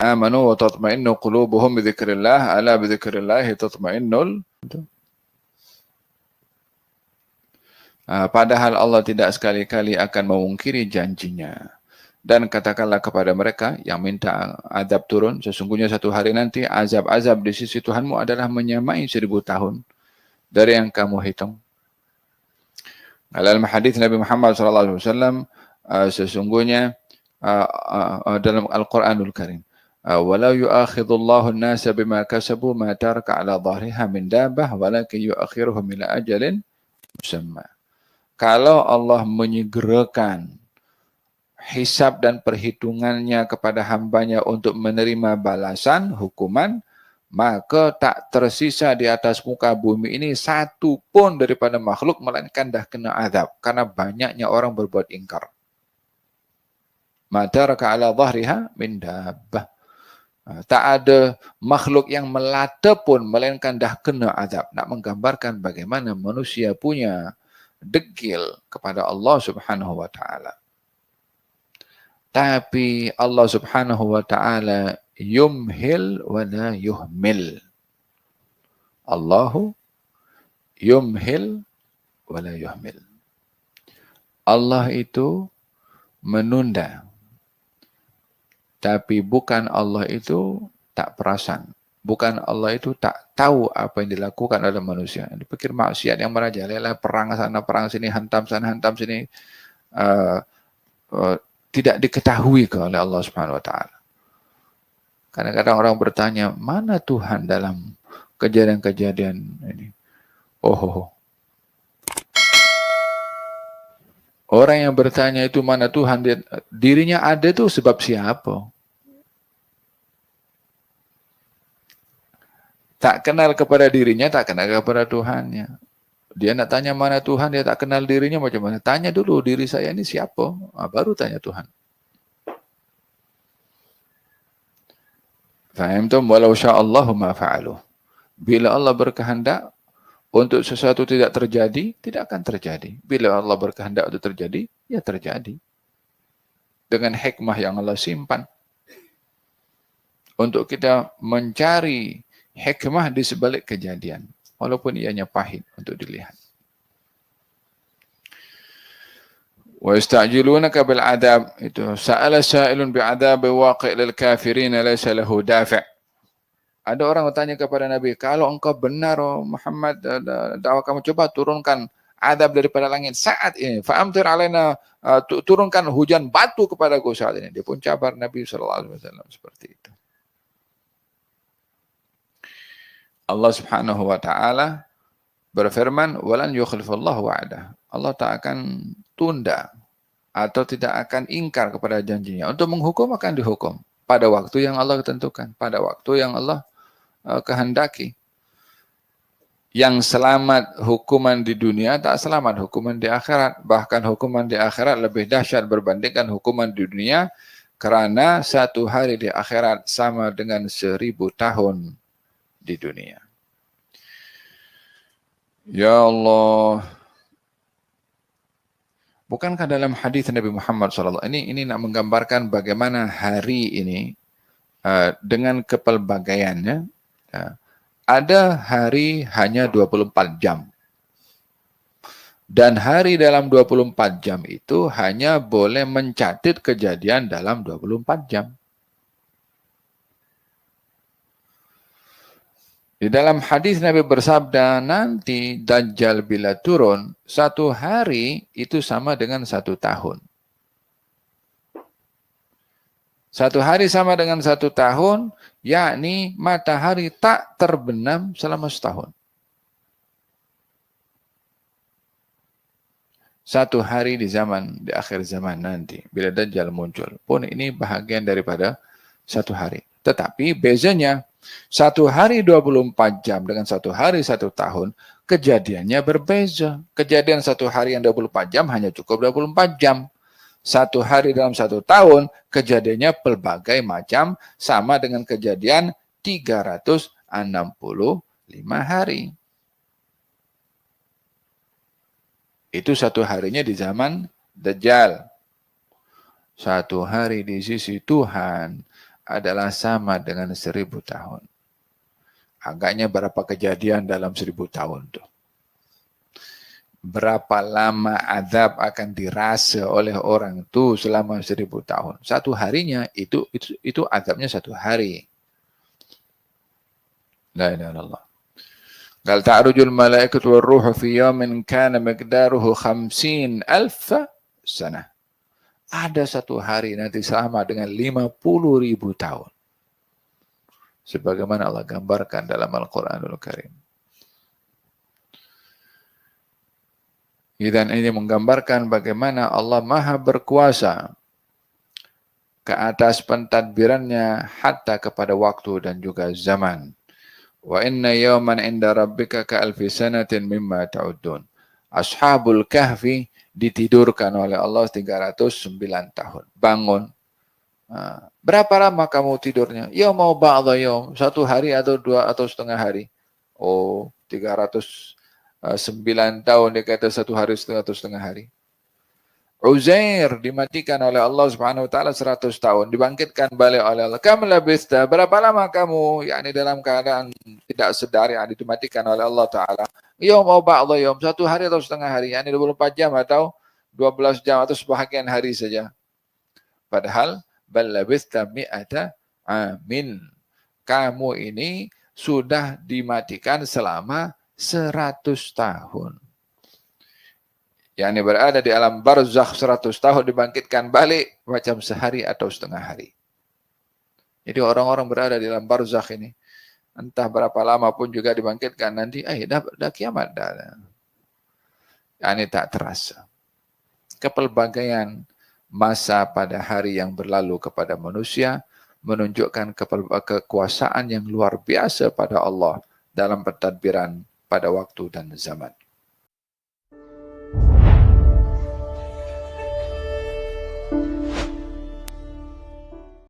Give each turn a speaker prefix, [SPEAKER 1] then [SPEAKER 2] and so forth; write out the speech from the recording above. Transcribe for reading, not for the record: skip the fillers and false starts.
[SPEAKER 1] amanu wa tatma'innu qulubuhum bi dzikrillah, ala bi dzikrillah tatma'innul. Padahal Allah tidak sekali-kali akan memungkiri janjinya. Dan katakanlah kepada mereka yang minta azab turun, sesungguhnya satu hari nanti azab-azab di sisi Tuhanmu adalah menyamai 1000 tahun dari yang kamu hitung. Dalam hadis Nabi Muhammad SAW, sesungguhnya dalam Al-Quranul Karim, walau yu'akhidullahu an-nasa bima kasabu ma taraka ala dhahriha min dabbah walakin yu'akhiruhum ila ajalin musamma. Kalau Allah menyegerakan hisab dan perhitungannya kepada hambanya untuk menerima balasan, hukuman, maka tak tersisa di atas muka bumi ini satu pun daripada makhluk melainkan dah kena azab. Karena banyaknya orang berbuat ingkar. Ma taraka ala dhahriha min dabbah. Tak ada makhluk yang melata pun melainkan dah kena azab. Nak menggambarkan bagaimana manusia punya degil kepada Allah Subhanahu wa taala. Tapi Allah Subhanahu wa taala yumhil wa la yuhmil. Allahu yumhil wa la yuhmil. Allah itu menunda. Tapi bukan Allah itu tak perasan. Bukan Allah itu tak tahu apa yang dilakukan oleh manusia. Dipikir maksiat yang merajalela, perang sana, perang sini, hantam sana, hantam sini. Tidak diketahui oleh Allah Subhanahu wa taala. Kadang-kadang orang bertanya, mana Tuhan dalam kejadian-kejadian ini? Orang yang bertanya itu mana Tuhan, dirinya ada itu sebab siapa? Tak kenal kepada dirinya, tak kenal kepada Tuhannya. Dia nak tanya mana Tuhan, dia tak kenal dirinya macam mana. Tanya dulu diri saya ini siapa, baru tanya Tuhan. Fahimtum? Walau sya'allahu ma fa'aluh. Bila Allah berkehendak untuk sesuatu tidak terjadi, tidak akan terjadi. Bila Allah berkehendak untuk terjadi, ya terjadi. Dengan hikmah yang Allah simpan. Untuk kita mencari hikmah di sebalik kejadian. Walaupun ianya pahit untuk dilihat. Wa yasta'jilunaka bil adab, itu sa'ala sa'ilun bi'adab waqi' lil kafirin laysa lahu dafi'. Ada orang bertanya kepada Nabi, kalau engkau benar Muhammad, dakwah kamu, coba turunkan adab daripada langit saat ini. Fa'amtir alaina, turunkan hujan batu kepadaku saat ini. Dia pun cabar Nabi SAW seperti itu. Allah Subhanahu wa taala berfirman, walan yukhlifallahu wa'dah. Allah tak akan tunda atau tidak akan ingkar kepada janjinya. Untuk menghukum akan dihukum pada waktu yang Allah tentukan, pada waktu yang Allah kehendaki. Yang selamat hukuman di dunia tak selamat hukuman di akhirat. Bahkan hukuman di akhirat lebih dahsyat berbandingkan hukuman di dunia, karena satu hari di akhirat sama dengan 1000 tahun di dunia. Ya Allah. Bukankah dalam hadis Nabi Muhammad SAW ini nak menggambarkan bagaimana hari ini dengan kepelbagaiannya, ada hari hanya 24 jam. Dan hari dalam 24 jam itu hanya boleh mencatat kejadian dalam 24 jam. Di dalam hadis Nabi bersabda, nanti Dajjal bila turun, satu hari itu sama dengan 1 tahun. Satu hari sama dengan 1 tahun, yakni matahari tak terbenam selama setahun. Satu hari di akhir zaman nanti, bila Dajjal muncul. Pun ini bahagian daripada satu hari. Tetapi bezanya, 1 hari 24 jam dengan 1 hari 1 tahun, kejadiannya berbeza. Kejadian 1 hari yang 24 jam hanya cukup 24 jam. 1 hari dalam 1 tahun, kejadiannya pelbagai macam, sama dengan kejadian 365 hari. Itu 1 harinya di zaman Dajjal. 1 hari di sisi Tuhan adalah sama dengan 1000 tahun. Agaknya berapa kejadian dalam 1000 tahun tuh. Berapa lama azab akan dirasa oleh orang itu selama 1000 tahun. Satu harinya itu azabnya satu hari. La ilaha illallah. Qal ta'rujul malaikatu war ruhu fi yawmin kana miqdaruhu 50,000 sanah. Ada satu hari nanti sama dengan 50.000 tahun. Sebagaimana Allah gambarkan dalam Al-Quranul Karim. Dan ini menggambarkan bagaimana Allah Maha berkuasa ke atas pentadbirannya hatta kepada waktu dan juga zaman. Wa inna yawman inda rabbika ka alfi sanatin mimma ta'udun. Ashabul Kahfi ditidurkan oleh Allah 309 tahun. Bangun. Berapa lama kamu tidurnya? Ya mau ba'dha yaum, satu hari atau dua atau setengah hari. Oh, 309 tahun dikata satu hari atau setengah hari. Uzair dimatikan oleh Allah Subhanahu wa taala 100 tahun, dibangkitkan balik oleh Allah. Kam labista, berapa lama kamu yakni dalam keadaan tidak sedar yakni dimatikan oleh Allah taala? Yaum au ba'dha yaum, satu hari atau setengah hari, yakni 24 jam atau 12 jam atau sebahagian hari saja. Padahal bal labista mi'ata amin. Kamu ini sudah dimatikan selama 100 tahun. Yang berada di alam barzakh 100 tahun dibangkitkan balik macam sehari atau setengah hari. Jadi orang-orang berada di alam barzakh ini entah berapa lama pun juga dibangkitkan nanti dah kiamat dah. Yani tak terasa. Kepelbagaian masa pada hari yang berlalu kepada manusia menunjukkan kekuasaan yang luar biasa pada Allah dalam pentadbiran pada waktu dan zaman.